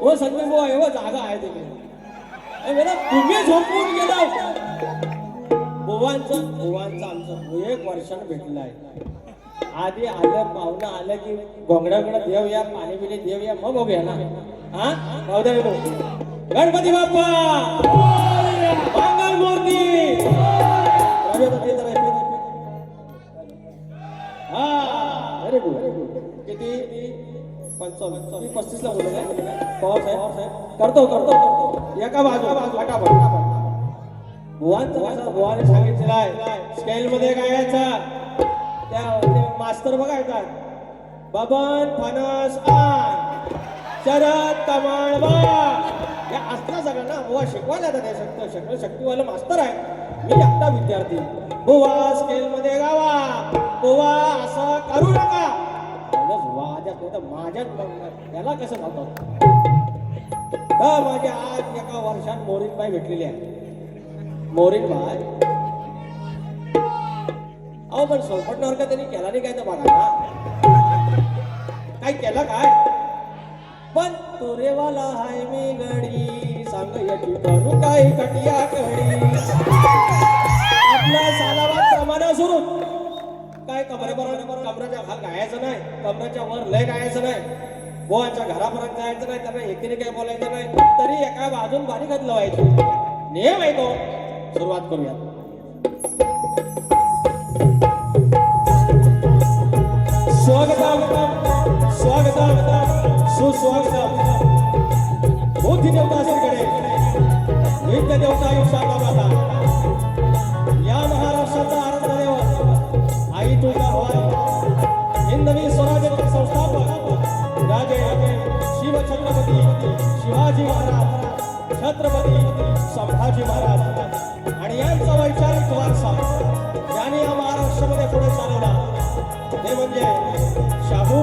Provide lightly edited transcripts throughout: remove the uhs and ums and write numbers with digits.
ओ संजय बुवा एवढं जागा आहे तिकडे मला तुम्ही झोपून गेला बुवांचा आमचं 1 वर्षानं भेटलाय आधी आलं पाहुणं आलं की गोंगड्याकडे देव या पाणी बिणी देव या मग बघूया ना हा पाहुद्या गणपती बाप्पा मंगल मूर्ती हा व्हेरी गुड किती 35 ला बोलत पवार साहेब करतो एका बाजू फटाफट बुवाने सांगितलेलं आहे स्केल मध्ये गायचा त्या मास्तर बघायचा बबन फणस आण शरद कमळ या असल्या सगळ्यांना बुवा शिकवायला जातात शक्तीवाला मास्तर आहे मी एकटा विद्यार्थी बुवा स्केल मध्ये गावा बुवा असं करू नका माझ्या त्याला कसं जातात माझ्या आज एका वर्षात मोरीनबाई भेटलेली आहे मोरीनबाई अहो पण सोपटणार का त्यांनी केला नाही काय तर बघा ना काय केलं काय पण तोरेवाला हाय मी गडी सांग याची बनू काही कटिया कडी आपला सालावाद प्रमाणे सुरू काय कमराच्या खाल गायचं नाही कमराच्या वर लय गायचं नाही बोवाच्या घरापर्यंत जायचं नाही त्यांना एकीने काय बोलायचं नाही तरी एका बाजून बारीक हात लावायची नियम आहे तो सुरुवात करूया स्वागतम सुस्वागतम बुद्धी देवता श्रीकडे नित्य देवता युषाला या महाराष्ट्राचा आराध्य देव आई तुझा भवानी हिंदवी स्वराज्य संस्थापक राजे शिव छत्रपती शिवाजी महाराज छत्रपती संभाजी महाराज आणि यांचा वैचारिक वारसा ज्यांनी या महाराष्ट्रामध्ये पुढे चालवला ते म्हणजे शाहू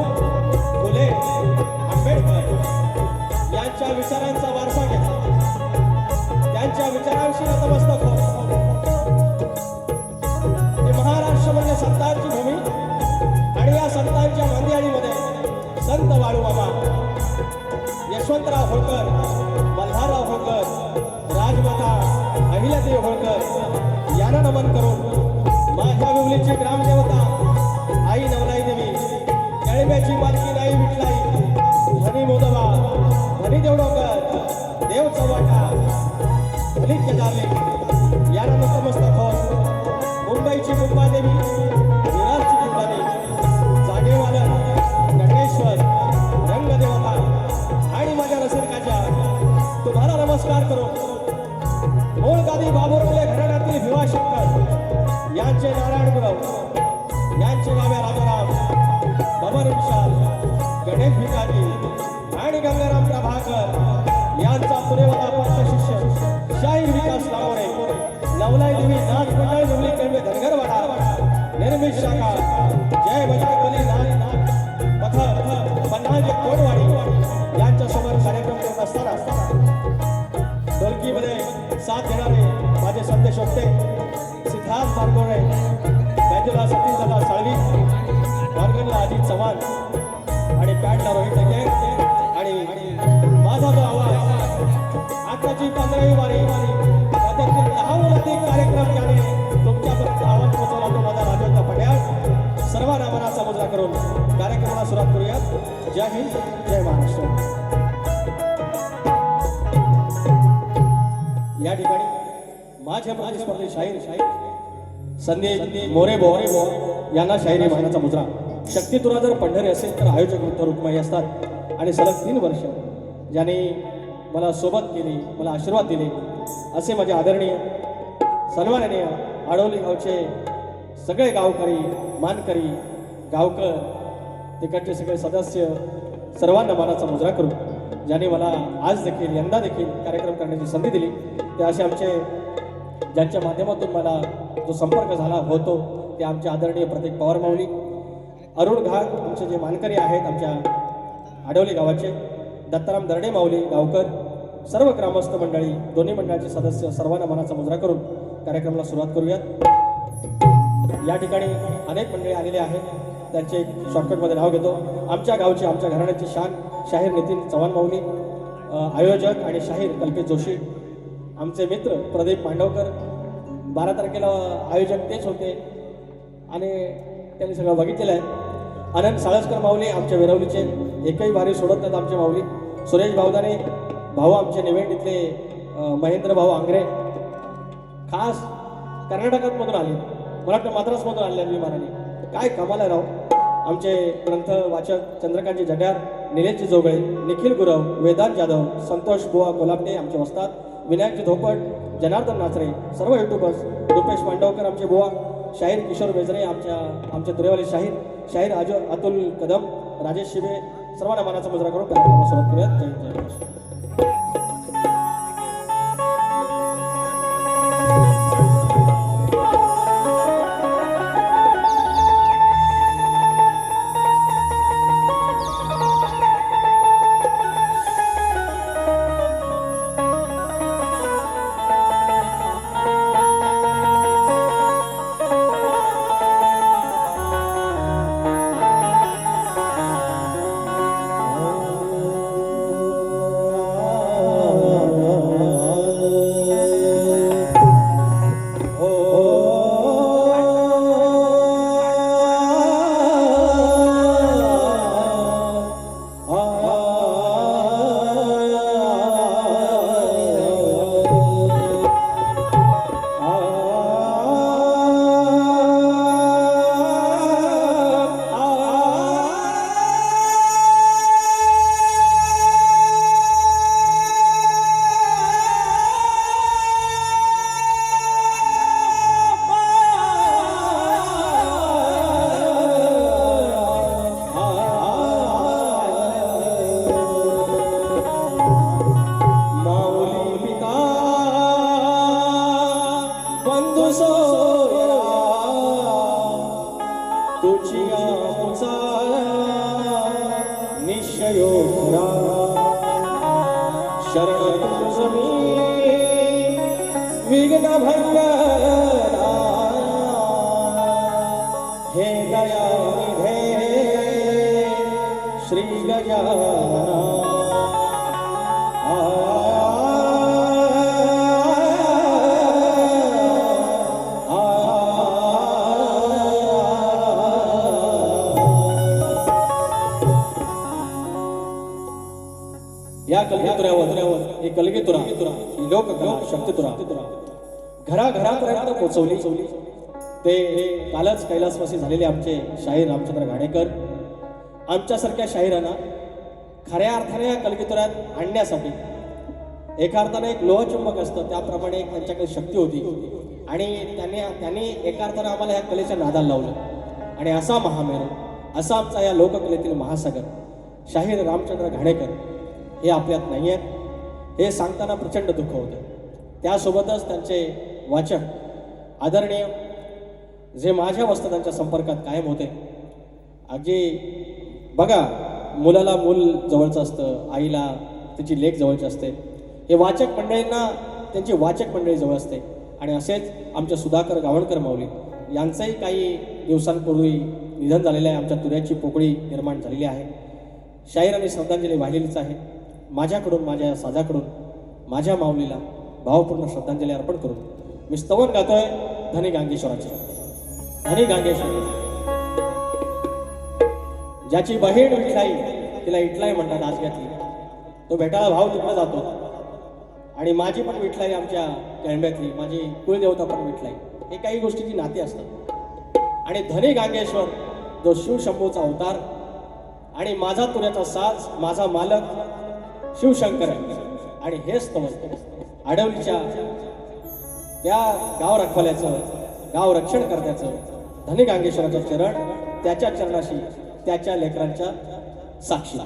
फुले आंबेडकर यांच्या विचारांचा वारसा घेतला त्यांच्या विचारांशी नतमस्तक होत महाराष्ट्र म्हणजे संतांची भूमी आणि या संतांच्या मंदिरामध्ये संत वाळूबाबा यशवंतराव होळकर मल्हारराव होळकर राजमाता अहिल्यादेवी होळकर यांना नमन करून माझ्या विवलीची ग्रामदेवता आई नवलाई देवी केळब्याची मालकी नाई विठलाई धनी मोदबा धनी देवडोकर देव चव्हाटा धनी केदारले यांना नतमस्तक होत मुंबईची मुंबादेवी विरारची कुंडादेवी जागेवाला नटेश्वर रंगदेवता आणि माझ्या रसिकाच्या तुम्हाला नमस्कार करू मूळ गादी बाबुर्गले घराण्यातील भिवाशंकर यांचे नारायण गुरव यांचे नावे राजाराम बबर विशाल गणेश भिकाजी आणि गंगाराम प्रभाकर यांचा पुरेवाला पंच शिष्य शाहीर विकास लावणे नवलाई देवी नाथ मंडळ जुबली कळवे धनगरवाडा निर्मित शाखा जय बजरंगबली नाथ पथक पन्हाजे कोडवाडी यांच्या समोर कार्यक्रम करत असताना ढोलकीमध्ये साथ देणारे माझे संदेश होते सिद्धार्थ मार्गोळे बँजोला सतीशदादा साळवी मार्गनला अजित चव्हाण आणि पॅडला रोहित ढगे आणि माझा जो आवाज आताची 15वी वारी त्यातील 10 अधिक कार्यक्रम ज्याने तुमच्यापर्यंत आवाज पोहोचवला तो माझा राजेंद्र पटेल सर्वांना मनाचा मुजरा करून कार्यक्रमाला सुरुवात करूयात जय हिंद जय महाराष्ट्र या ठिकाणी माझ्या प्रतिस्पर्धी शाहीर संदीप मोरे यांना शाहिरी मानाचा मुजरा शक्ती तुरा जर पंढरी असेल तर आयोजक वृद्ध रुक्माई असतात आणि सलग 3 वर्ष ज्यांनी मला सोबत केली मला आशीर्वाद दिले असे माझे आदरणीय सन्माननीय आडवली गावचे सगळे गावकरी मानकरी गावकर तिकडचे सगळे सदस्य सर्वांना मानाचा मुजरा करू ज्यांनी मला आज देखील यंदा देखील कार्यक्रम करण्याची संधी दिली ते असे आमचे ज्यांच्या माध्यमातून मला जो संपर्क झाला होतो ते आमचे आदरणीय प्रतीक पवार माऊली, अरुण घाट आमचे जे मानकरी आहेत आमच्या आडवली गावाचे, दत्ताराम दर्डे माऊली गावकर, सर्व ग्रामस्थ मंडळी, दोन्ही मंडळाचे सदस्य, सर्वांना मनाचा मुजरा करून कार्यक्रमाला सुरुवात करूयात। या ठिकाणी अनेक मंडळी आलेले आहेत, त्यांचे शॉर्टकटमध्ये नाव घेतो। आमच्या गावचे, आमच्या घराण्याची शान शाहीर नितीन चव्हाण माऊली, आयोजक आणि शाहीर कल्पेश जोशी, आमचे मित्र प्रदीप मांडवकर, 12 तारखेला आयोजक तेच होते आणि त्यांनी सगळं बघितलेलं आहे। अनंत साळसकर माऊली आमच्या वेरवलीचे, एकही वारी सोडत नाहीत आमचे माऊली। सुरेश भावदाने भाऊ आमचे निवेंडीतले, महेंद्र भाऊ आंग्रे खास कर्नाटकातमधून आले, मला वाटतं मद्रासमधून आले विमानाने, काय कमाल आहे राव। आमचे ग्रंथ वाचक चंद्रकांतजी जड्यार, निलेशजी जोगळे, निखिल गुरव, वेदांत जाधव, संतोष बुवा कोल्हापटे आमचे वस्ताद, विनायकजी धोपट, जनार्दन नाचरे, सर्व युट्यूबर्स, रुपेश मांडवकर आमचे बुवा, शाहीर किशोर बेजरे आमचे तुरेवाले शाहीर अतुल कदम, राजेश शिबे, सर्वांना मानाचा मुजरा करून कार्यक्रमाला सुरुवात करूयात। जय जय महाराष्ट्र। श्री गजानना या कलगीतुऱ्यावर ही कलगीतुरा ही लोककला शक्तितुरा घराघरापर्यंत पोहोचवली। ते कालच कैलासवासी झालेले आमचे शाहीर रामचंद्र घाणेकर आमच्यासारख्या शाहिरांना खऱ्या अर्थाने या कलगीतुऱ्यात आणण्यासाठी एका अर्थाने एक लोहचुंबक असतं त्याप्रमाणे एक त्यांच्याकडे शक्ती होती आणि त्यांनी एका अर्थाने आम्हाला या कलेच्या नादाला लावलं आणि असा महामेरू असा आमचा या लोककलेतील महासागर शाहीर रामचंद्र घाणेकर हे आपल्यात नाही आहेत हे सांगताना प्रचंड दुःख होतं। त्यासोबतच त्यांचे वाचक आदरणीय जे माझ्या वस्तादांच्या संपर्कात कायम होते। अगदी बघा मुलाला मूल जवळचं असतं, आईला तिची लेक जवळची असते, हे वाचक मंडळींना त्यांची वाचक मंडळी जवळ असते आणि असेच आमचे सुधाकर गावणकर माऊली यांचंही काही दिवसांपूर्वी निधन झालेलं आहे। आमच्या तुऱ्याची पोकळी निर्माण झालेली आहे। शाहिरांनी श्रद्धांजली वाहिलेलीच आहे। माझ्याकडून माझ्या साजाकडून माझ्या माऊलीला भावपूर्ण श्रद्धांजली अर्पण करून मी स्तवन गातोय धनी गांगेश्वराची। धनी गांगेश्वर ज्याची बहीण विठलाई तिला इटलाई म्हणतात आजग्यातली, तो भेटायला भाव तिकडे जातो आणि माझी पण विठलाई आमच्या केळंब्यातली, माझी कुलदेवता पण विठलाई, हे काही गोष्टीची नाती असतात। आणि धनी गांगेश्वर जो शिवशंभूचा अवतार आणि माझा तुऱ्याचा साज माझा मालक शिवशंकर आणि हेच स्तवन आडवलीच्या त्या गाव रखवाल्याचं गाव रक्षण करण्याचं धनी गांगेश्वराचं चरण त्याच्या चरणाशी त्याच्या लेकरांच्या साक्षी।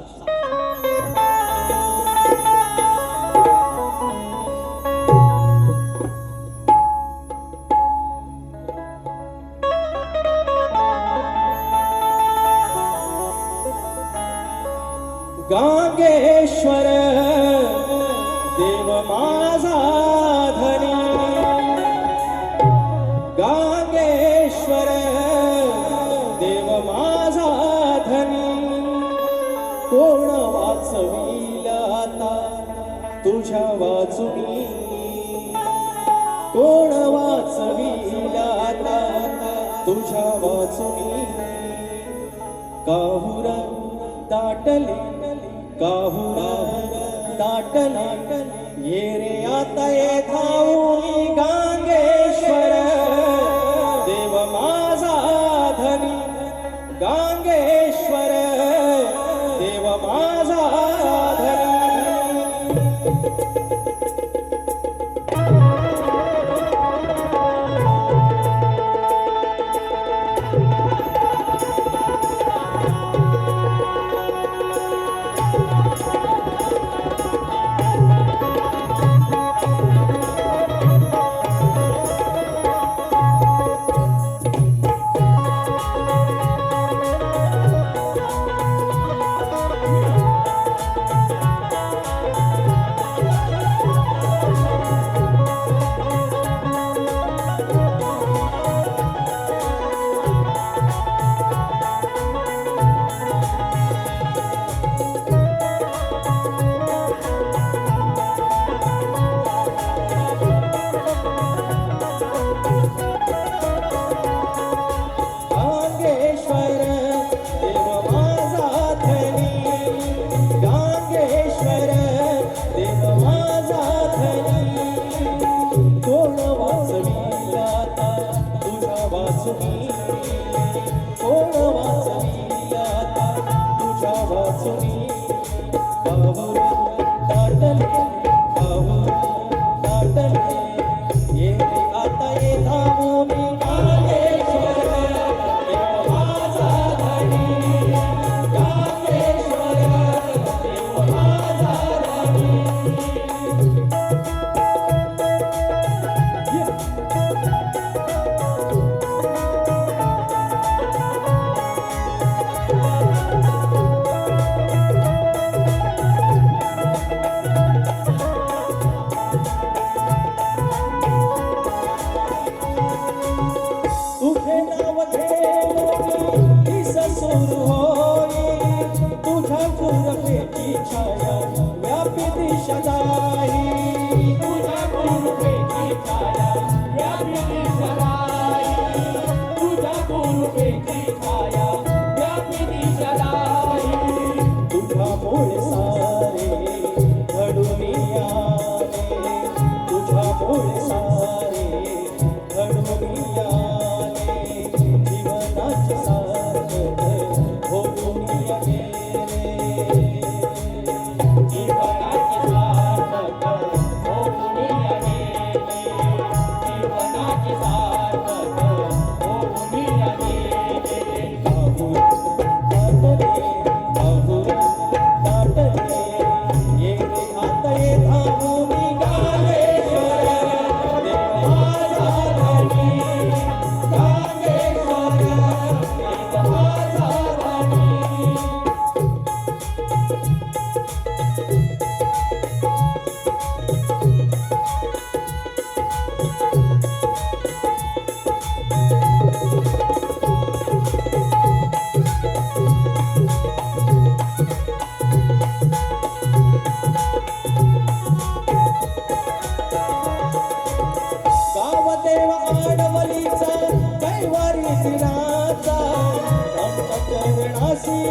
वाचुनी कोण वाचविला आता तुझ्या वाचुनी काहुरा दाटले काहुरा दाटले ये रे आता ये धावूनी गांगेश्वर देव माझा धनी गांगेश्वर देव माझा धनी असी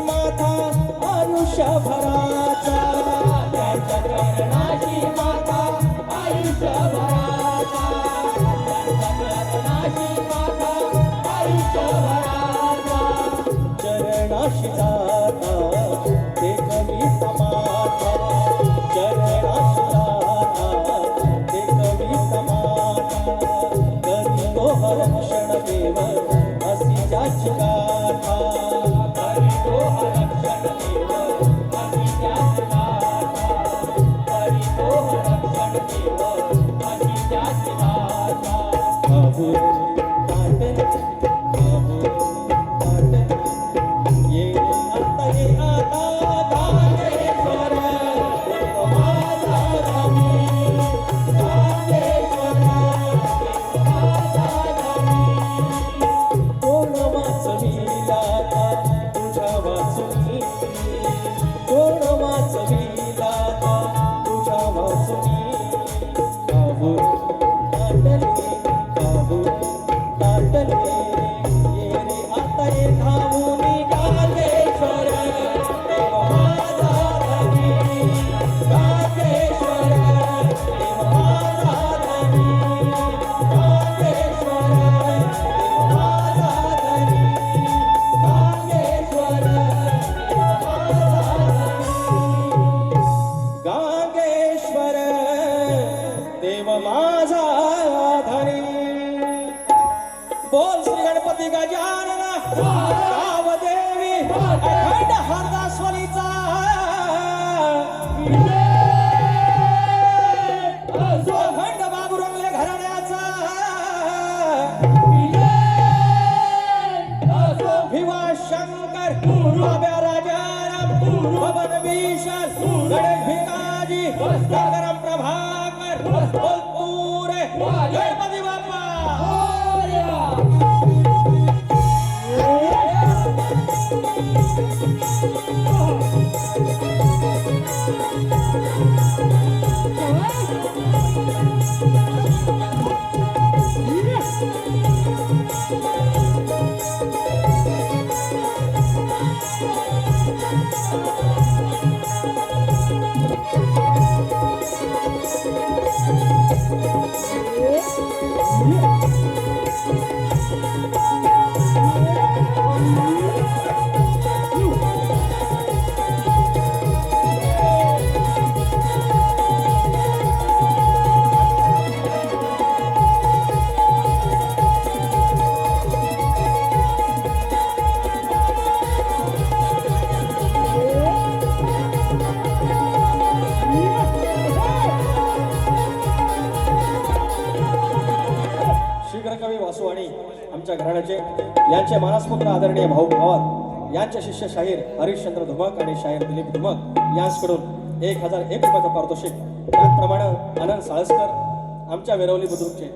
देव माझा धनी बोल श्री गणपती गजानन गावदेवी अखंड हरदासवलीचा अखंड बाबुरंगले घराण्याचा भिवा शंकर बाब्या राजाराम पवन भीषण गणेश भिकाजी सागरम प्रभाकर बोलपूर गणपती बाप्पा कवी वासू आणि आमच्या घराण्याचे यांचे मानसपुत्र आदरणीय भाऊ भावात यांचे शिष्य शाहीर हरिश्चंद्र धुमक आणि शाहीर दिलीप धुमक यांच्याकडून 1001 रुपयाचं पारितोषिक त्याचप्रमाणे आनंद साळसकर आमच्या वेरवली बुद्रुकचे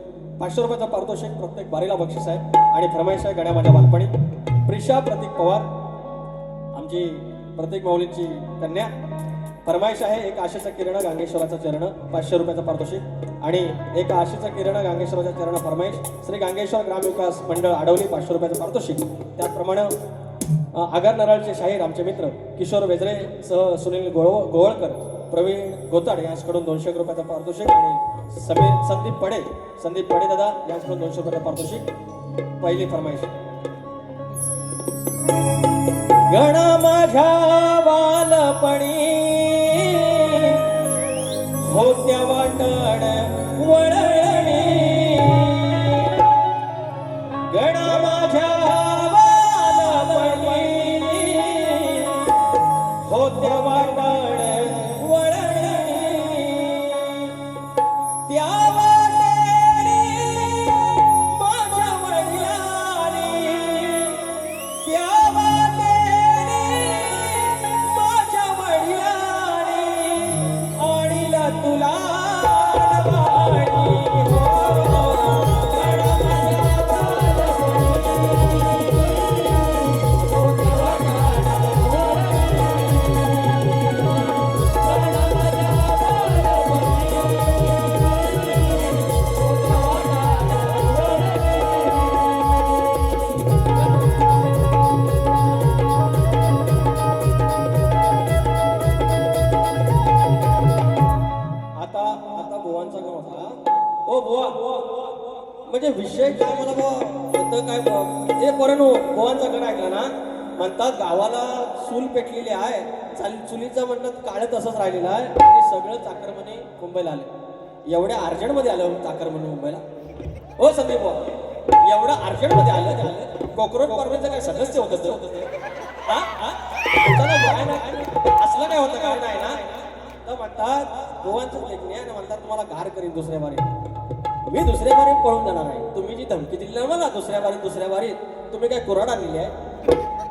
500 रुपयाचं पारितोषिक प्रत्येक बारीला बक्षीस आहे आणि फरमाईश आहे गण्या माझ्या बालपणी प्रिशा प्रतीक पवार आमची प्रत्येक माऊलींची कन्या फरमाईश आहे एक आशेचा किरण गांगेश्वराचा चरण 500 रुपयाचं पारितोषिक आणि एक आशेचा किरण गांगेश्वराच्या चरण फरमाईश श्री गांगेश्वर ग्रामविकास मंडळ आडवली 500 रुपयाचं पारितोषिक त्याचप्रमाणे आगर नराळचे शाहीर आमचे मित्र किशोर वेजरे सह सुनील गोवळकर प्रवीण गोताड यांच्याकडून 200 रुपयाचं पारितोषिक आणि संदीप पडे दादा यांच्याकडून 200 रुपयाचं पारितोषिक पहिली फरमाईश गणा माझ्या बालपणी होत्या वाटण वळणी गणा माझ्या बालपणी होत्या वाटण वळणी त्या वाटेने माझ्या वडिलांनी त्या तुला म्हणजे विषय काय मला होतं काय हे पोरांनो भोवांचा गण ऐकला ना म्हणतात गावाला चूल पेटलेली आहे चुलीचं म्हणतात काळ तसंच राहिलेलं आहे आणि सगळं चाकरमाने मुंबईला आले एवढ्या अर्जंटमध्ये आलं चाकरमाने मुंबईला हो संदीप भाऊ एवढं अर्जंटमध्ये आलं कोकरोच पार्टीचं काय सदस्य होतं असलं काय होतं काय नाही ना तर म्हणतात भोवांचं लेखणी आहे ना म्हणतात तुम्हाला घार करीन दुसऱ्या बारी मी दुसऱ्या बारीत पळून जाणार आहे तुम्ही जी धमकी दिली ना मला दुसऱ्या बारीत तुम्ही काय कुऱ्हाड आणलेली आहे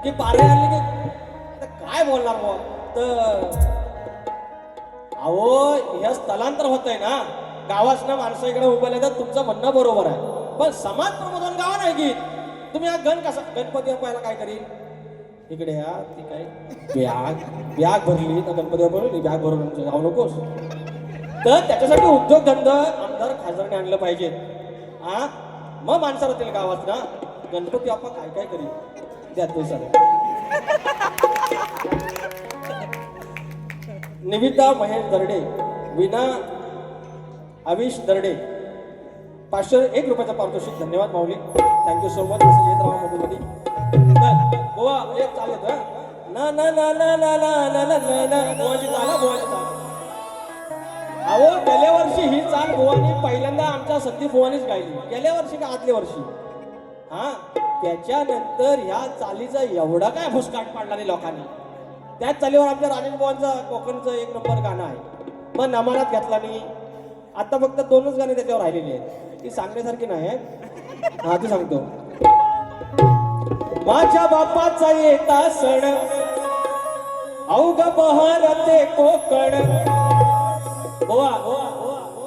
की पारे आणली की काय बोलणार बुवा तर अहो हे स्थलांतर होत आहे ना गावासनं माणसं इकडे उभं येतात तुमचं म्हणणं बरोबर आहे पण समाज प्रबोधन गाव नाही की तुम्ही हा गणपती बाप्पाला काय करीन इकडे या ती काय बॅग भरली तर गणपती बाप्पा बॅग भरून जाऊ नकोस तर त्याच्यासाठी उद्योगधंदा आमदार खासदारांनी आणलं पाहिजे हा मग माणसं राहतील गावात ना गणपती बाप्पा काय काय करीन द्या तो सर निविता महेश दर्डे विना अविश दर्डे 501 रुपयाचा पारितोषिक धन्यवाद माऊली थँक्यू सो मच असं येत राहा मध्ये गोवा एक चाल येतो ना ना ना ना ना ना ना ना ना बोवाची चाल बोवाची चाल अहो गेल्या वर्षी ही चाल बुवानी पहिल्यांदा आमच्या सती बुवानीच गायली. गेल्या वर्षी का आदल्या वर्षी. हा त्याच्यानंतर ह्या चालीचा एवढा काय भुसकाट पाडला नाही लोकांनी. त्याच चालीवर आमच्या राजेश बुवांचं कोकणचं एक नंबर गाणं आहे. मग नमानात घेतला नाही. आता फक्त 2च गाणी त्याच्यावर राहिलेली आहेत. ती सांगण्यासारखी नाही आहेत. हा ती सांगतो. माझ्या बापाचा येता सण अवघ बहर ते कोकण. बुवा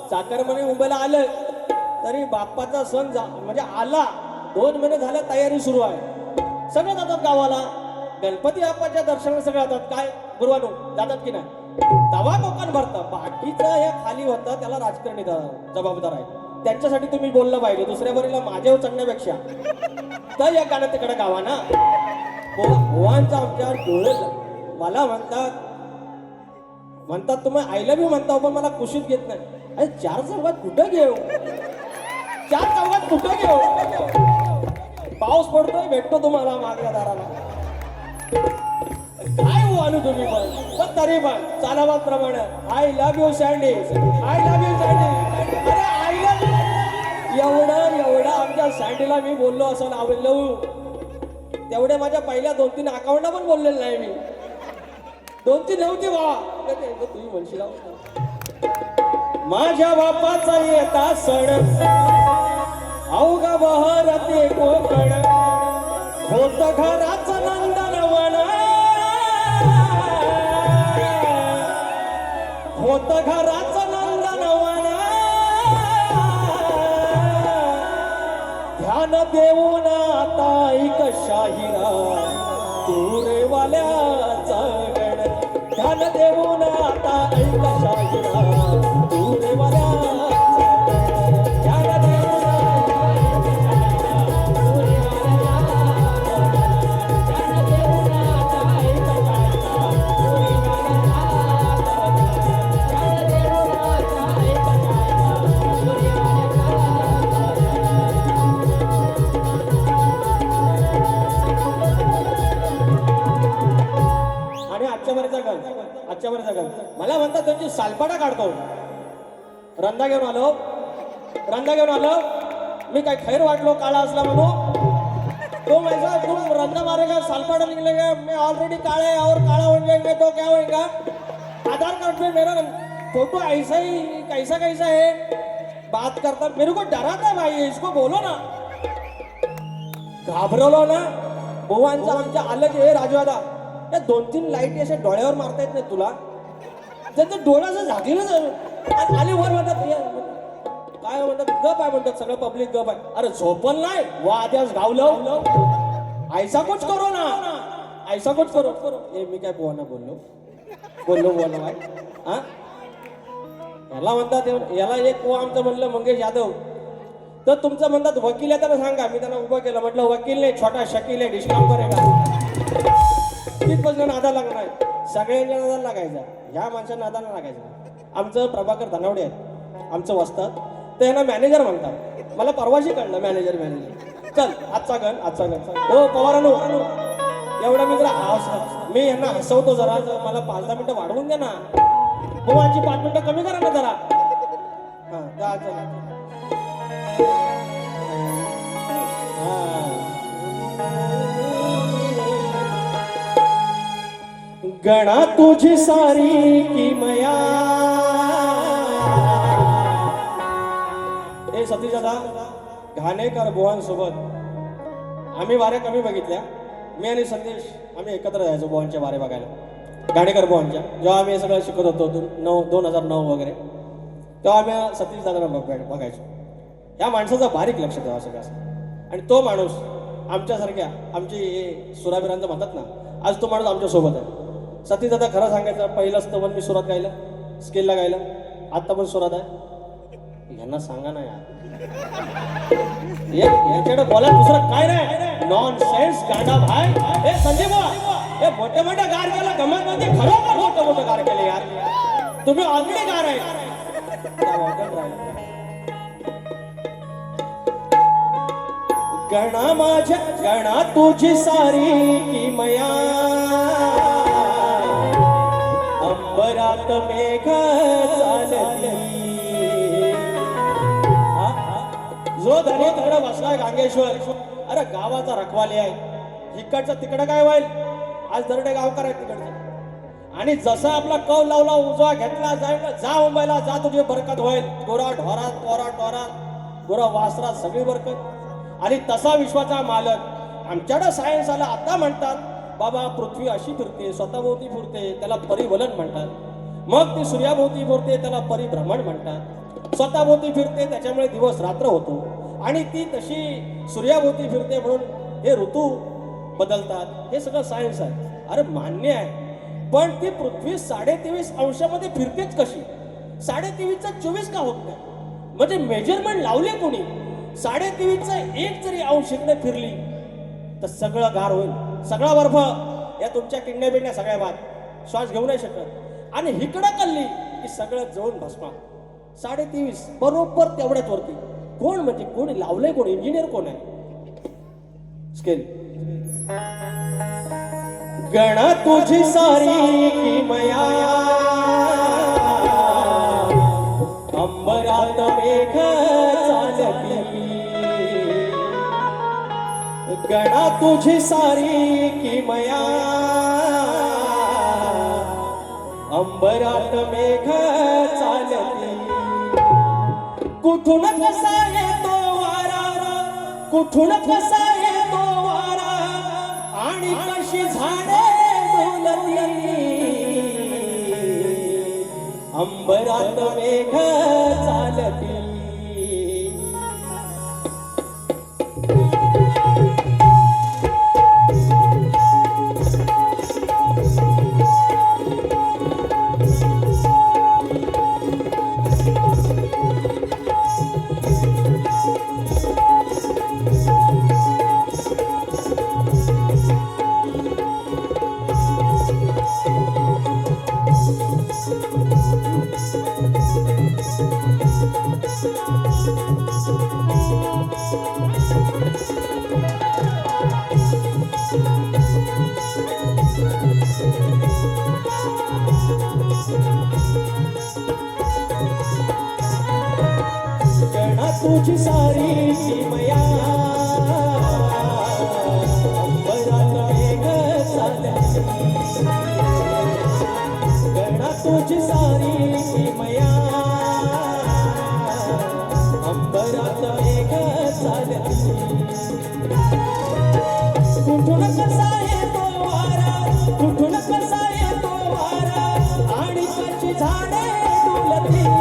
चाकरमाने मुंबईला आलं तरी बाप्पाचा सण म्हणजे आला 2 महिने झालं तयारी सुरू आहे. सगळं जातात गावाला. गणपती बाप्पाच्या दर्शनाला सगळं जातात. काय गुरुवानो जातात की नाही. तवा कोकण भरतं. बाकीचं हे खाली होतं त्याला राजकारणी जबाबदार आहे. त्यांच्यासाठी तुम्ही बोललं पाहिजे. दुसऱ्या बरीला माझ्यावर चढण्यापेक्षा तर या गाणं तिकडे गावा ना. भुवांचा आमच्या डोळे मला म्हणतात तुम्ही आय लव्ह यू म्हणता पण मला कुशीत घेत नाही. अरे 4 चौघात कुठं घेऊ. 4 चौघात कुठं घेऊ. पाऊस पडतोय भेटतो तुम्हाला मागल्या दाराला. काय हो आणू तुम्ही पण तरी पण चालावाप्रमाणे I love you Sandy. I love you Sandy. अरे आय लव्ह एवढं आमच्या सँडीला मी बोललो असं आवडलं. तेवढे माझ्या पहिल्या 2-3 अकाउंटला पण बोललेलं नाही मी. 2-3 नव्हती बा. तुम्ही म्हणशील माझ्या बापाचा येता सण अवघा बहर ते कोकण. होत घराचं नंदनवन. होत घराचं नंदनवन. ध्यान देऊन आता ऐक शाहिरा तुरेवाल्याचा गण. ध्यान देऊन आता ऐक शाहिरा तुरेवाल्याचा गण. ध्यान देऊन मला म्हणतात त्यांची सालपाटा काढतो. रंदा घेऊन आलो. मी काय खैर वाटलो काळा असला म्हणून. तो माझा तुम रंदा मारेगा सालपाटा निकलेगा. मैं ऑलरेडी काळे और काळा हो जाएंगे तो क्या होएगा. आधार कार्ड पे मेरा फोटो ऐसा ही कैसा है. बात करता मेरे को डराता है भाई. इसको बोलो ना. घाबरवलो ना. बुवांचा आमच्या आलं की हे राजवादा या 2-3 लाईटी अशा डोळ्यावर मारता येत नाही तुला. त्यांचं डोळ्याचं झाकलेलं आले वर म्हणतात काय म्हणतात गप आहे म्हणतात. सगळं पब्लिक गप आहे. अरे झोपल नाही वाद्यास गावलं. ऐसा कुछ करो ना. ऐसा कुछ करो. हे मी काय बुवांना बोललो भाई. हा याला म्हणतात याला एक बुवा आमचं म्हणलं मंगेश यादव. तर तुमचं म्हणतात वकील आहे तर सांगा. मी त्यांना उभं केलं. म्हटलं वकील नाही छोटा शकील आहे डिस्काउंट करेगा. तिथपासून नादा लागणार. सगळ्यांच्या नादाला लागायचा. ह्या माणसांना नादाला लागायचं. आमचं प्रभाकर धनावडे आहेत आमचं वस्तात. तर यांना मॅनेजर म्हणतात. मला परवाशी कळलं मॅनेजर. चल आजचा गण. हो पवारांनो एवढा मी जरा मी यांना हसवतो जरा. मला 5-10 मिनिटं वाढवून द्या ना. हो माझी 5 मिनिटं कमी करा ना जरा. गणा तुझी सारी किमया. हे सतीश दादा घाणेकर बुवांसोबत आम्ही वाऱ्या कमी बघितल्या. मी आणि संदेश आम्ही एकत्र जायचो बुवांच्या वारे बघायला. घाणेकर बुवांच्या जेव्हा आम्ही हे सगळं शिकत होतो 2009 वगैरे तेव्हा आम्ही सतीश दादाला बघायचो. या माणसाचा बारीक लक्ष तेव्हा सगळं. आणि तो माणूस आमच्यासारख्या आमची सुराबिरांचं म्हणतात ना. आज तो माणूस आमच्या सोबत आहे. सतीश दादा खरं सांगायचं पहिलं स्तवन मी सुरात गायलं. स्केलला गायलं. आत्ता पण सुरात आहे. यांना सांगा ना यार. याच्याकडे बोला दुसरं काय नाही. नॉन सेन्स गाणा भाई. हे संजय बुवा हे मोठे गार केला गमत मध्ये खरोखर मोठं गार केले यार. तुम्ही ऑलरेडी गार आहे. गणा माझ्या गणा तुझी सारी किमया. अंबरात अंबरात मेघ चालती. जो धनी तिकडे बसलाय गांगेश्वर, अरे गावाचा रखवाली आहे, इकडचं तिकडं काय होईल. आज दरडे गावकार आहे तिकडचे, आणि जसा आपला कौल लावला उजवा घेतला जाईल, जा मुंबईला जा, तुझी बरकत होईल. गोरा ढोरात टोरा टोरात गोरा वासरात सगळी बरकत. आणि तसा विश्वाचा मालक आमच्याकडे सायन्स आला. आता म्हणतात बाबा पृथ्वी अशी फिरते, स्वतःभोवती फिरते, त्याला परिवलन म्हणतात. मग ती सूर्याभोवती फिरते, त्याला परिभ्रमण म्हणतात. स्वतःभोवती फिरते त्याच्यामुळे दिवस रात्र होतो, आणि ती तशी सूर्याभोवती फिरते म्हणून हे ऋतू बदलतात. हे सगळं सायन्स आहे. अरे मान्य आहे, पण ती पृथ्वी 23.5 अंशामध्ये फिरतेच कशी? 23.5चा 24 का होत नाही? म्हणजे मेजरमेंट लावले कोणी? 23.5चा 1 जरी अंश इकडे फिरली तर सगळं गार होईल, सगळा बर्फ या तुमच्या किडण्या बिडण्या सगळ्या बाद, श्वास घेऊ नाही शकत. आणि हिकडं कल्ली की सगळं जळून भस्मा. 23.5 बरोबर तेवढ्याच वरती. कोण म्हणजे कोणी लावलंय? कोण इंजिनियर कोण आहे? स्केल गणा तुझी सारी किमया, अंबरात मेघ चालती. गणा तुझी सारी किमया, अंबरात मेघ चालती. कुठून कसा येतो वारा, कुठून कसा येतो वारा, आणि कशी झाडे डोलती. अंबरात मेघ चालती. तुझी सारी किमया, अंबरात मेघ चालती. गणा तुझी सारी किमया, अंबरात मेघ चालती. कुठून कसा येतो वारा, कुठून कसा येतो वारा, आणि कशी झाडे डुलती.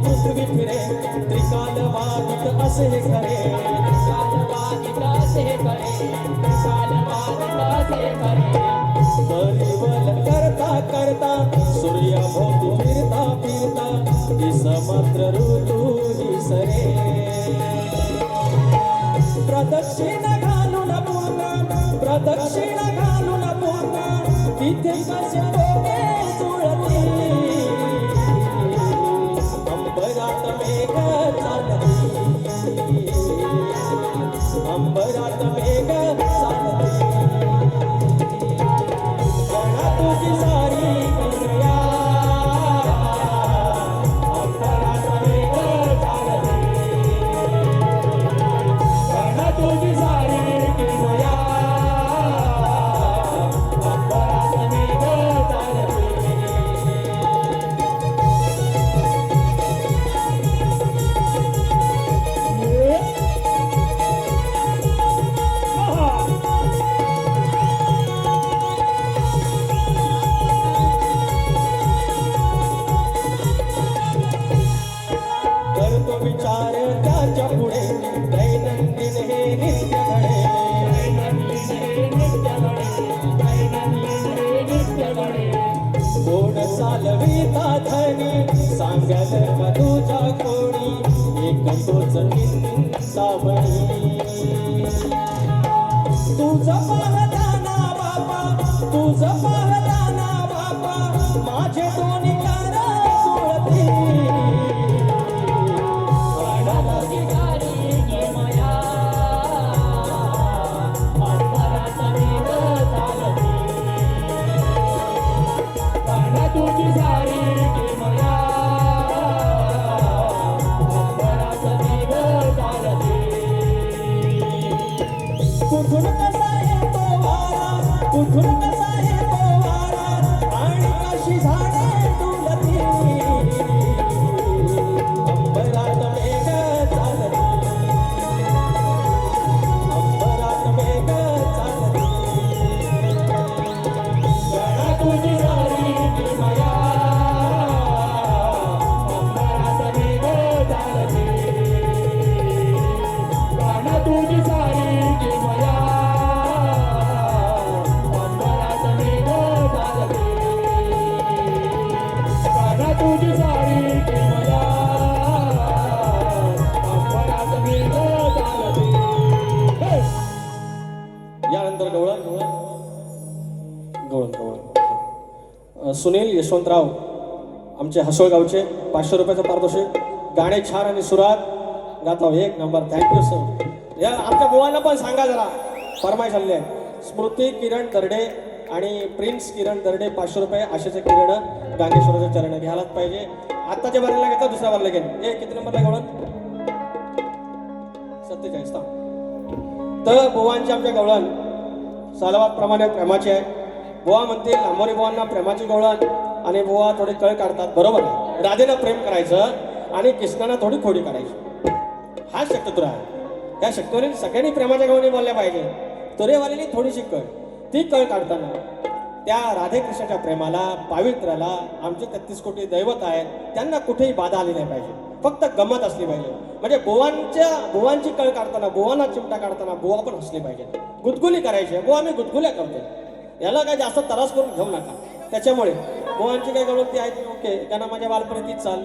पृथ्वी फिरे त्रिकालवादित असे खरे, त्रिकालवादित असे खरे, त्रिकालवादित असे खरे. परिवल करता करता सूर्याभोवती फिरता फिरता, ही समग्र ऋतू ही सरे. प्रदक्षिणा घालून पूर्ण, प्रदक्षिणा घालून पूर्ण, तिथे कसे डोके जुळती. अंबरात मेघ चालती, अंबरात मेघ चालती. गणा तुझी सारी किमया, अंबरात मेघ चालती. गणा तुझी सारी किमया, अंबरात मेघ चालती. सांगत का तुझ्या कोणी एक तोच सावणी तुझं पाहताना बाबा तुझं पाहताना बाबा माझे दोन्ही कार सोडते प्राणाची गाडी घे माया अंबराचा मेघ चालते प्राणा तुझी सारी घे माया अंबराचा मेघ चालते कुठून कसा येतो वारा कुठून कसा येतो वारा आणि कशी झाडे डुलती अंबरात मेघ चालती अंबरात मेघ चालती प्राणा तुझी सारी घे माया अंबराचा मेघ चालते प्राणा तुझी सारी घे माया अंबराचा मेघ चालते प्राणा तुझी सारी घे माया अंबराचा मेघ चालते यानंतर गवळण गवळण गवळण सुनील यशवंतराव आमचे हसोळगावचे 500 रुपयाचं पारितोषिक गाणे छान आणि सुरात गातो एक नंबर थँक्यू सर या आमच्या बुवांना पण सांगा जरा फरमाईश आलेली आहे स्मृती किरण दर्डे आणि प्रिन्स किरण दर्डे 500 रुपये आशेचे किरण गांगेश्वराचे चरण घ्यायलाच पाहिजे आत्ताच्या बारीला घेतला दुसऱ्या बारीला घेईन ए किती नंबरला गवळण 47 तर बुवांची आमच्या गवळण सालावादप्रमाणे प्रेमाची आहे बुवा म्हणतील आंबोरी बुवांना प्रेमाची गवळण आणि बुवा थोडी कळ काढतात बरोबर आहे राधेनं प्रेम करायचं आणि कृष्णानं थोडी खोडी करायची हा शक्यतुरा आहे या शक्यतुरीने सगळ्यांनी प्रेमाच्या गवळणी बोलल्या पाहिजे तुरेवालीनी थोडीशी कळ ती कळ काढताना त्या राधे कृष्णाच्या प्रेमाला पावित्र्याला आमचे 33 कोटी दैवत आहेत त्यांना कुठेही बाधा आली नाही पाहिजे फक्त गंमत असली पाहिजे म्हणजे बुवांची कळ काढताना बुवांना चिमटा काढताना बुवा पण हसली पाहिजे गुदगुली करायची बुवा आम्ही गुदगुल्या करतो याला काय जास्त त्रास करून घेऊ नका त्याच्यामुळे बुवांची काय गवळण ती आहे ती ओके त्यांना माझ्या बालपणी तीच चाल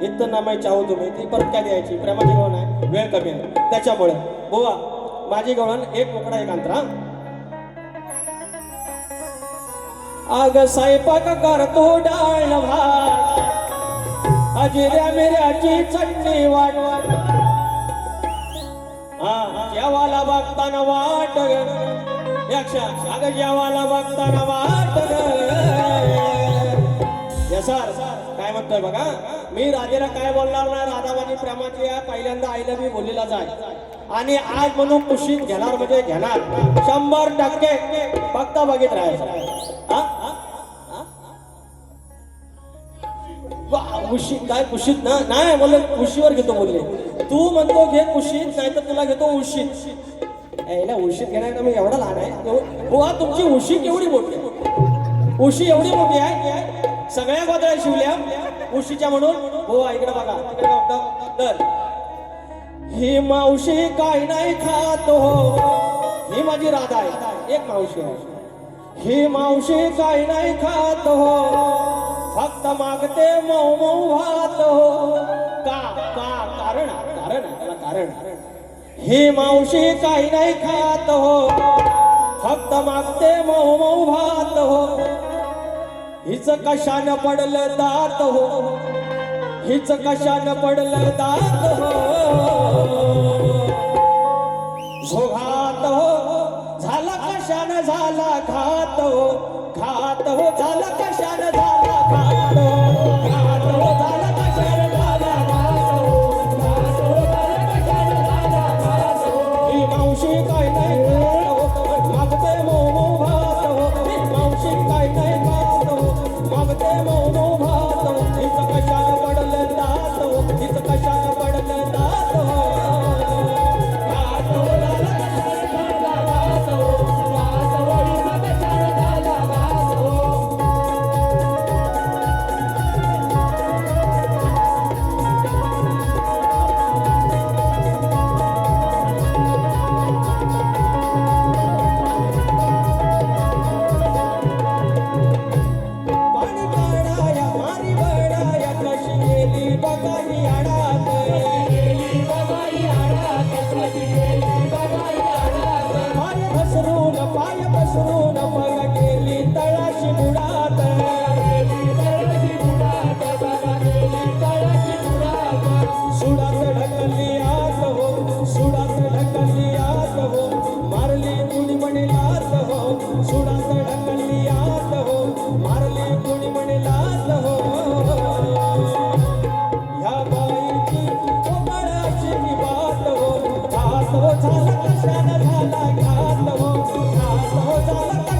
इथं ना माहिती चाहू तुम्ही ती परत काय द्यायची प्रेमाची गवळण आहे वेळ कमी आहे त्याच्यामुळे बुवा माझी गवळण एक मोकळा एक अंतरा आग स्वयंपाक करतो डाळ भात अजिऱ्या मिऱ्याची चटणी वाट हा जेवाला बघताना वाट यक्षा अग जेवाला बघताना वाट सर काय म्हणतोय बघा मी राधेला काय बोलणार ना राधा माझी प्रेमाची आहे पहिल्यांदा आईला मी बोललेला जाय आणि आज म्हणून कुशीत घेणार म्हणजे घेणार 100% फक्त बघित राहायचं कुशीत काय कुशीत ना नाही बोलले कुशीवर घेतो बोलले तू म्हणतो घे कुशीत नाही तर तुला घेतो उशीत याला उशीत घेणार मी एवढा लहान आहे बुवा तुमची उशी केवढी मोठी आहे उशी एवढी मोठी आहे सगळ्या गोदळ्या शिवल्या उशीच्या म्हणून बुवा इकडे बघा इकडे बघा तर ही मावशी काय नाही खात हो ही माझी राधा आहे एक मावशी आहे ही मावशी काय नाही खात हो फक्त मागते मऊ मऊ भात हो का कारण त्याला कारण ही मावशी काही नाही खात हो फक्त मागते मऊ मऊ भात हो हिच कशानं पडलं दात हो हिच कशानं पडलं दात हो झोघात हो झाला कशानं झाला घात हो झाला कशानं झाला घात हो झाला कशानं झाला घात हो ही मावशी काय नाही मागते मऊ मऊ भात हो ही मावशी काय नाही खात हो मागते मऊ मऊ भात हो हिच कशानं पडलं दात हो हिच कशानं पडलं दात हो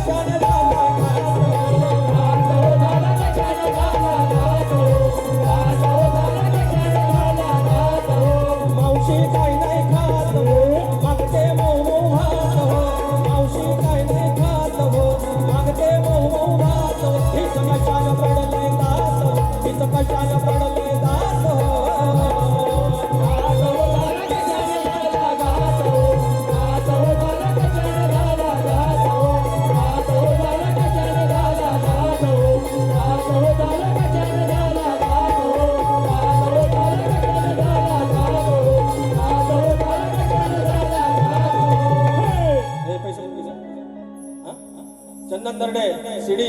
कशाने झाला घात मावशी काय नाही खात हो मागते मऊ मऊ भात हो मावशी काय नाही खात हो मागते मऊ मऊ भात हो हीच कशाने पडले दात हीच कशाने पडले दात हे पैसे पैसे चंदन दर्डे शिडी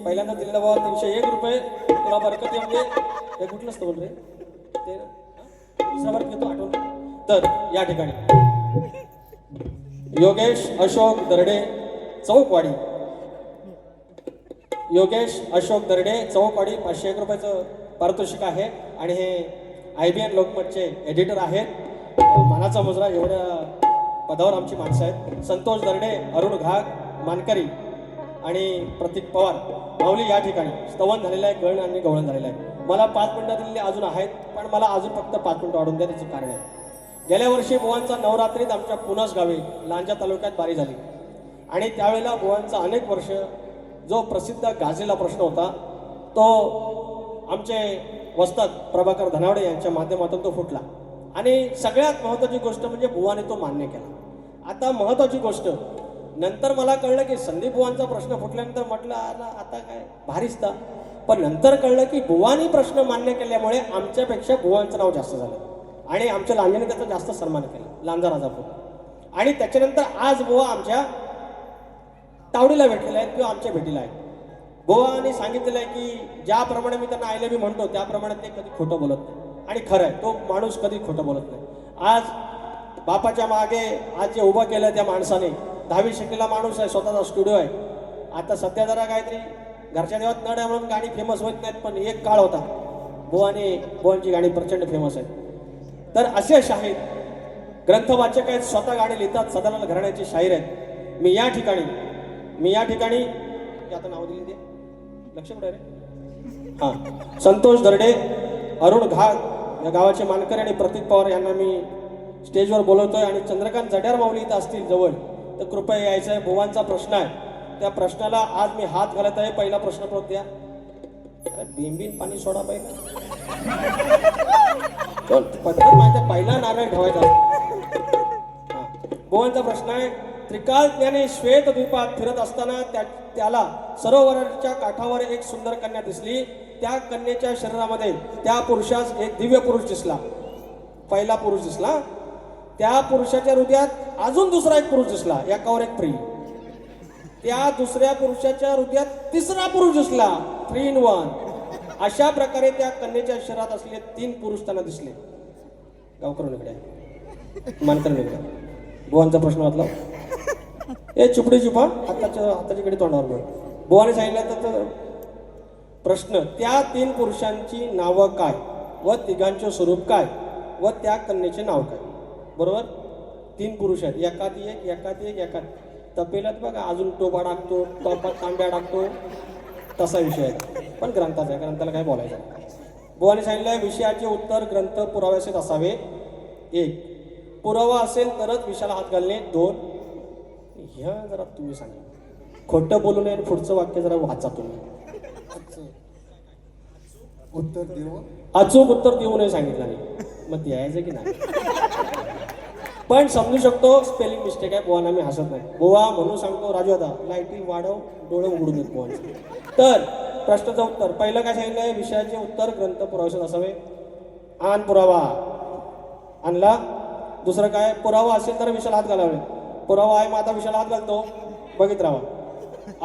पहिल्यांदा दिलेला बाबा 301 रुपये तुला बरकत येऊन दे हे कुठलं असतं बोल रे ते ना? दुसरा बरकत घेतो आठवण तर या ठिकाणी योगेश अशोक दर्डे चौकवाडी योगेश अशोक दर्डे चौकवाडी 501 रुपयाचं पारितोषिक आहे आणि हे IBN लोकमतचे एडिटर आहेत मानाचा मुजरा एवढ्या पदावर आमची माणसं आहेत संतोष दर्डे अरुण घाग मानकरी आणि प्रतीक पवार माऊली या ठिकाणी स्तवन झालेलं आहे गळण आणि गवळण झालेलं आहे मला 5 मिनिटं दिलेली अजून आहेत पण मला अजून फक्त 5 मिनिटं वाढून द्या त्याचं कारण आहे गेल्या वर्षी बुवांचा नवरात्रीत आमच्या पुनस गावी लांजा तालुक्यात बारी झाली आणि त्यावेळेला बुवांचा अनेक वर्ष जो प्रसिद्ध गाजलेला प्रश्न होता तो आमचे वस्ताद प्रभाकर धनावडे यांच्या माध्यमातून तो फुटला आणि सगळ्यात महत्त्वाची गोष्ट म्हणजे बुवाने तो मान्य केला आता महत्त्वाची गोष्ट नंतर मला कळलं की संदीप बुवांचा प्रश्न फुटल्यानंतर म्हटलं आता काय भारीच तर पण नंतर कळलं की बुवानी प्रश्न मान्य केल्यामुळे आमच्यापेक्षा बुवांचं नाव जास्त झालं आणि आमच्या लांजाने त्याचा जास्त सन्मान केला लांजा राजापूर आणि त्याच्यानंतर आज बुवा आमच्या तावडीला भेटलेले आहेत किंवा आमच्या भेटीला आहेत बुवाने सांगितलेलं आहे की ज्याप्रमाणे मी त्यांना आयले मी म्हणतो त्याप्रमाणे ते कधी खोटं बोलत नाही आणि खरं आहे तो माणूस कधी खोटं बोलत नाही आज बापाच्या मागे आज जे उभं केलं त्या माणसाने 10वी शिकलेला माणूस आहे स्वतःचा स्टुडिओ आहे आता सध्या जरा काहीतरी घरच्या देवात नड आहे म्हणून गाणी फेमस होत नाहीत पण एक काळ होता बुवांची गाणी प्रचंड फेमस आहे तर असे शाहीर ग्रंथवाचक आहेत स्वतः गाणी लिहितात सदानंद घराण्याचे शाहीर आहेत मी या ठिकाणी आता नाव दिली ते लक्ष कुठे रे हां संतोष दर्डे अरुण घाग या गावाचे मानकरी आणि प्रतीक पवार यांना मी स्टेजवर बोलवतोय आणि चंद्रकांत जड्यार माऊली इथं असतील जवळ तर कृपया यायचं आहे बुवांचा प्रश्न आहे त्या प्रश्नाला आज मी हात घालत आहे पहिला प्रश्न परत द्या अरे बिंबीन पाणी सोडा पहिला पद्धत माहिती पहिला नारळ ठेवायचा हां बुवांचा प्रश्न आहे त्रिकाल ज्ञाने श्वेत द्वीपात फिरत असताना त्याला सरोवराच्या काठावर एक सुंदर कन्या दिसली त्या कन्येच्या शरीरामध्ये त्या पुरुषास एक दिव्य पुरुष दिसला पहिला पुरुष दिसला त्या पुरुषाच्या हृदयात अजून दुसरा एक पुरुष दिसला एकावर एक प्रिय त्या दुसऱ्या पुरुषाच्या हृदयात तिसरा पुरुष दिसला 3 in 1 अशा प्रकारे त्या कन्येच्या शरीरात असलेले 3 पुरुष त्यांना दिसले गावकऱ्यांकडे मानकऱ्यांकडे बुवांचा प्रश्न वाचला ए चुपडी चुपा हाताची कडे तोंडावर बोल बुवाने सांगितलं तर प्रश्न त्या 3 पुरुषांची नावं काय व तिघांचे स्वरूप काय व त्या कन्येचे नाव काय बरोबर 3 पुरुष आहेत एकात तपेलात बघा अजून टोपा टाकतो टोपात तांब्या टाकतो तसा विषय आहे पण ग्रंथाचा आहे ग्रंथाला काय बोलायचं बुवाने सांगितलं विषयाचे उत्तर ग्रंथ पुराव्याचे असावे 1 पुरावा असेल तरच विषयाला हात घालणे 2 ह्या जरा तुम्ही सांगा खोटं बोलू नये पुढचं वाक्य जरा वाचा तुम्ही अचूक उत्तर देऊ नये सांगितलं नाही मग द्यायचं की नाही पण समजू शकतो स्पेलिंग मिस्टेक आहे बुवांना मी हसत नाही बुवा म्हणून सांगतो राजू आता लाईटी वाढव डोळे उघडून येत बुवांचे तर प्रश्नाचं उत्तर पहिलं काय सांगितलंय विषयाचे उत्तर ग्रंथ पुराव्याचे असावे आण पुरावा आणला दुसरं काय पुरावा असेल तर विषयाला हात घालावे पुरावा आहे मग आता विषयाला हात घालतो बघित राहा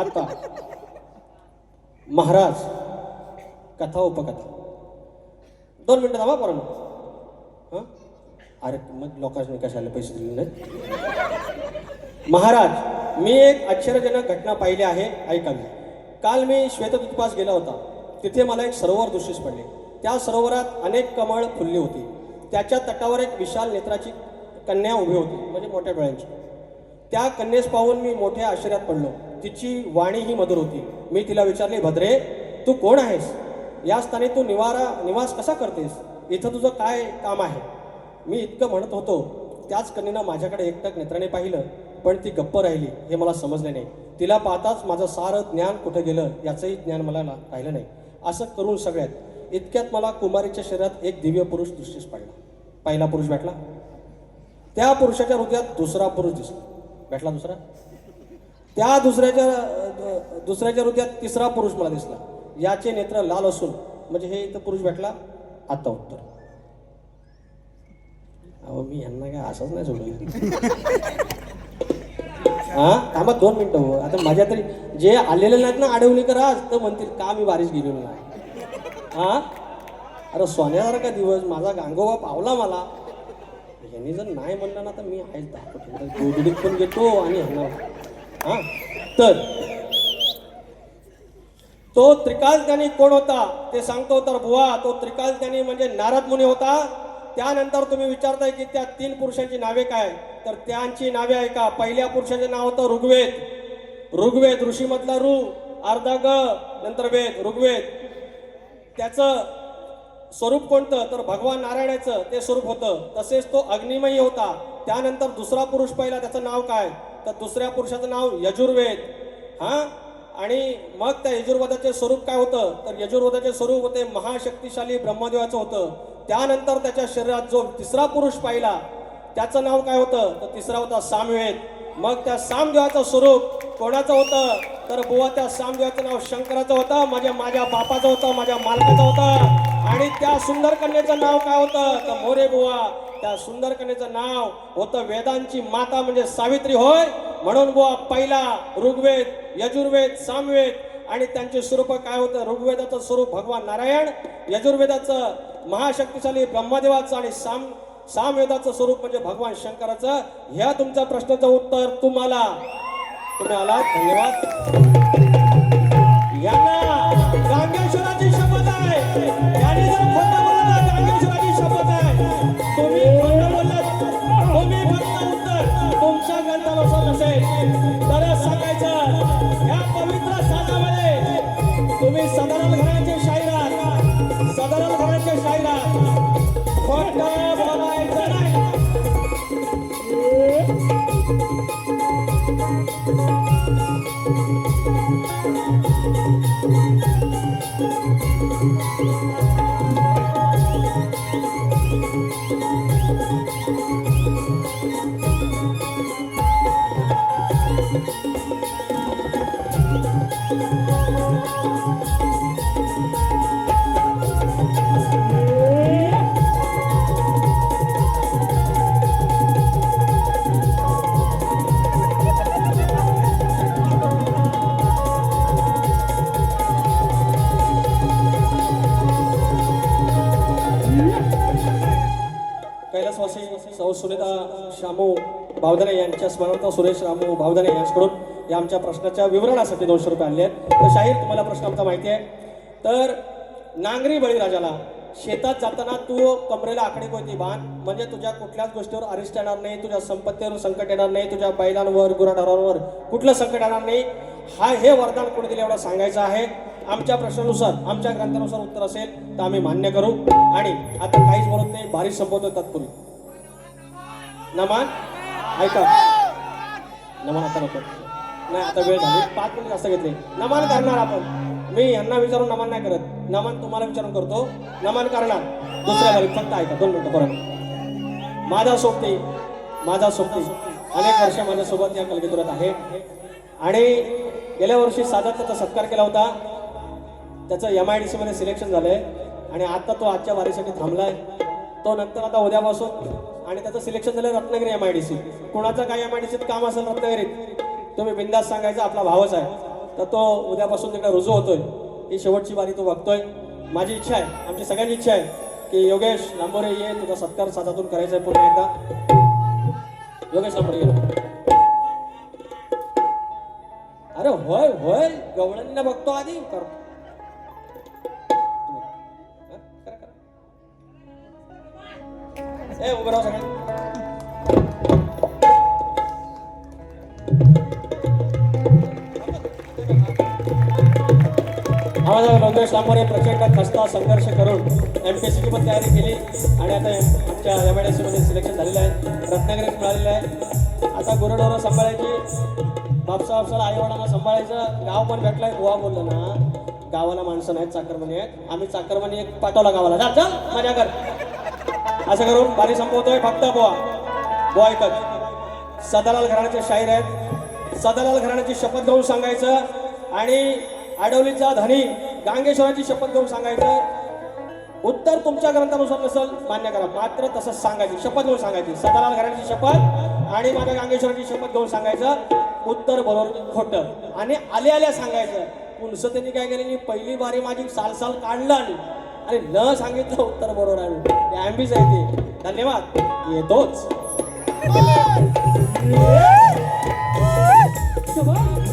आता महाराज कथा उपकथा 2 मिनिटं थांबा परत हां अरे मग लोकांनी कशाला पैसे दिले नाही महाराज मी एक आश्चर्यजनक घटना पाहिली आहे ऐकावी काल मी श्वेतद्वीपास गेला होता तिथे मला एक सरोवर दृश्यस पडले त्या सरोवरात अनेक कमळ फुलली होती त्याच्या तटावर एक विशाल नेत्राची कन्या उभी होती म्हणजे मोठ्या डोळ्यांची त्या कन्येस पाहून मी मोठ्या आश्चर्यात पडलो. तिची वाणी ही मधुर होती. मी तिला विचारले, भद्रे तू कोण आहेस? या स्थानी तू निवास कसा करतेस? इथं तुझं काय काम आहे? मी इतकं म्हणत होतो त्याच कन्येनं माझ्याकडे एकटक नेत्राने पाहिलं, पण ती गप्प राहिली हे मला समजले नाही. तिला पाहताच माझं सारं ज्ञान कुठं गेलं याचंही ज्ञान मला राहिलं नाही. असं करून सगळ्यात इतक्यात मला कुमारीच्या शरीरात एक दिव्य पुरुष दृष्टीस पडला. पहिला पुरुष भेटला, त्या पुरुषाच्या हृदयात दुसरा पुरुष दिसला. भेटला दुसरा, त्या दुसऱ्याच्या हृदयात तिसरा पुरुष मला दिसला. याचे नेत्र लाल असून, म्हणजे हे इथं पुरुष भेटला. आता उत्तर. अहो मी यांना काय असंच नाही सोडलं. हा थांबा 2 मिनिटं हो. आता माझ्या तरी जे आलेले नाहीत ना आडवणीकर आज तर म्हणतील का मी बारीश गेलेलो नाही. हा अरे सोन्यासारखा दिवस माझा गांगोबा पावला मला. यांनी जर नाही म्हणलं ना तर मी आहेच दाखवतो. गोधडीत पण घेतो आणि ह्यांना. हा तर तो त्रिकालज्ञानी कोण होता ते सांगतो. तर बुवा तो त्रिकालज्ञानी म्हणजे नारद मुनी होता. त्यानंतर तुम्ही विचारताय की त्या 3 पुरुषांची नावे काय, तर त्यांची नावे ऐका. पहिल्या पुरुषाचे नाव होतं ऋग्वेद. ऋग्वेद ऋषीमधला ऋ अर्धा ग नंतर वेद ऋग्वेद. त्याचं स्वरूप कोणतं, तर भगवान नारायणाचं ते स्वरूप होतं. तसेच तो अग्निमयी होता. त्यानंतर दुसरा पुरुष पहिला, त्याचं नाव काय, तर दुसऱ्या पुरुषाचं नाव यजुर्वेद. हा आणि मग त्या यजुर्वेदाचे स्वरूप काय होतं, तर यजुर्वेदाचे स्वरूप होते महाशक्तिशाली ब्रह्मदेवाचं होतं. त्यानंतर त्याच्या शरीरात जो तिसरा पुरुष पाहिला त्याचं नाव काय होतं, तर तिसरा होता सामवेद. मग त्या सामदेवाचं स्वरूप कोणाचं होतं, तर बुवा त्या सामदेवाचं नाव शंकराचं होतं. माझ्या बापाचं होतं, माझ्या मालकाचं होतं. आणि त्या सुंदर कन्येचं नाव काय होतं, तर मोरे बुवा. त्या सुंदर कन्येचं नाव होतं वेदांची माता म्हणजे सावित्री होय. म्हणून बुवा पहिला ऋग्वेद, यजुर्वेद, सामवेद. आणि त्यांचे स्वरूप काय होतं, ऋग्वेदाचं स्वरूप भगवान नारायण, यजुर्वेदाचं महाशक्तिशाली ब्रह्मदेवाचं आणि सामवेदाचं स्वरूप म्हणजे भगवान शंकराचं. ह्या तुमच्या प्रश्नाचं उत्तर तुम्ही आलात. धन्यवाद. यांना गांगेश्वराची शपथ आहे. यांनी जर खोटं बोललं तर गांगेश्वराची शपथ आहे. तुम्ही खोटं बोललात, तुम्ही फक्त उत्तर तुमच्या ग्रंथानुसार नसेल तरच सांगायचं. या पवित्र साजामध्ये तुम्ही सदानंद घराण्याचे शाहीर आहात. सदानंद घराण्याचे शाहीर आहात. खोटं बोलायचं नाही. कैलासवासी सौ सुनीता शामू भावदाने यांच्या स्मरणार्थ सुरेश रामू भावदाने यांच्याकडून या आमच्या प्रश्नाच्या विवरणासाठी 200 रुपये आणले आहेत. तर शाहीर तुम्हाला प्रश्न आमचा माहिती आहे. तर नांगरी बळीराजाला शेतात जाताना तू कमरेला आखडी कोणती बांध, म्हणजे तुझ्या कुठल्याच गोष्टीवर अरिष्ट येणार नाही, तुझ्या संपत्तीवर संकट येणार नाही, तुझ्या बैलांवर गुराढोरांवर कुठलं संकट येणार नाही. हे वरदान कोणी दिले एवढं सांगायचं आहे. आमच्या प्रश्नानुसार आमच्या ग्रंथानुसार उत्तर असेल तर आम्ही मान्य करू. आणि आता काहीच बोलत नाही, बारीक संपवतो तत्पूर्वी नमान ऐका. नमान आता नको नाही, आता वेळ झाली. 5 मिनिट जास्त घेतले. नमान करणार आपण. मी यांना विचारून नमान नाही करत, नमान तुम्हाला विचारून करतो. नमान करणार दुसऱ्या बारीक. फक्त ऐका 2 मिनिटं परत. माझा सोबती अनेक वर्ष माझ्यासोबत या कलगीतुरात आहे. आणि गेल्या वर्षी साधारण त्याचा सत्कार केला होता. त्याचं MIDC मध्ये सिलेक्शन झालंय आणि आता तो आजच्या वारीसाठी थांबलाय. तो नंतर आता उद्यापासून आणि त्याचं सिलेक्शन झालं रत्नागिरी MIDC. कोणाचं काय MIDCत काम असेल रत्नागिरीत तुम्ही बिंदास सांगायचं, आपला भावच आहे. तर तो उद्यापासून तिकडे रुजू होतोय. ही शेवटची वारी तो बघतोय. माझी इच्छा आहे, आमची सगळ्यांची इच्छा आहे की योगेश लांबोरे ये, तुझा सत्कार साधातून करायचा आहे पुन्हा एकदा. योगेश लांबोरे ये. अरे होय होय गवळणीला बघतो आधी कर. ए उभं राहा सगळे. आम्हाला लोकेश लांबोरे प्रचंड खस्ता संघर्ष करून MPSCची पण तयारी केली आणि आता आमच्या MIDC मध्ये सिलेक्शन झालेलं आहे, रत्नागिरीत मिळालेलं आहे. आता गुरुडोरं सांभाळायची, बापसाला आईवडिलांना सांभाळायचं, गाव पण भेटलाय. गोवा बोललं ना, गावाला माणसं नाहीत, चाकरमानी आहेत. आम्ही चाकरमानी एक पाठवला गावाला, जा चल मजा कर. असं करून बारी संपवतोय. फक्त बुवा एकच सदालाल घराण्याचे शाहीर आहेत. सदालाल घराण्याची शपथ घेऊन सांगायचं आणि आडवलीचा धनी गांगेश्वराची शपथ घेऊन सांगायचं. उत्तर तुमच्या ग्रंथानुसार नसेल मान्य करा, मात्र तसंच सांगायची, शपथ घेऊन सांगायची. सदालाल घराण्याची शपथ आणि माझ्या गांगेश्वराची शपथ घेऊन सांगायचं. उत्तर बरोबर खोटं आणि आल्या सांगायचं. पुनस त्यांनी काय केलं, पहिली बारी माझी साल काढलं आणि न सांगितलं उत्तर बरोबर आहे. ॲम्बीज आहे ते. धन्यवाद, येतोच. शबाश.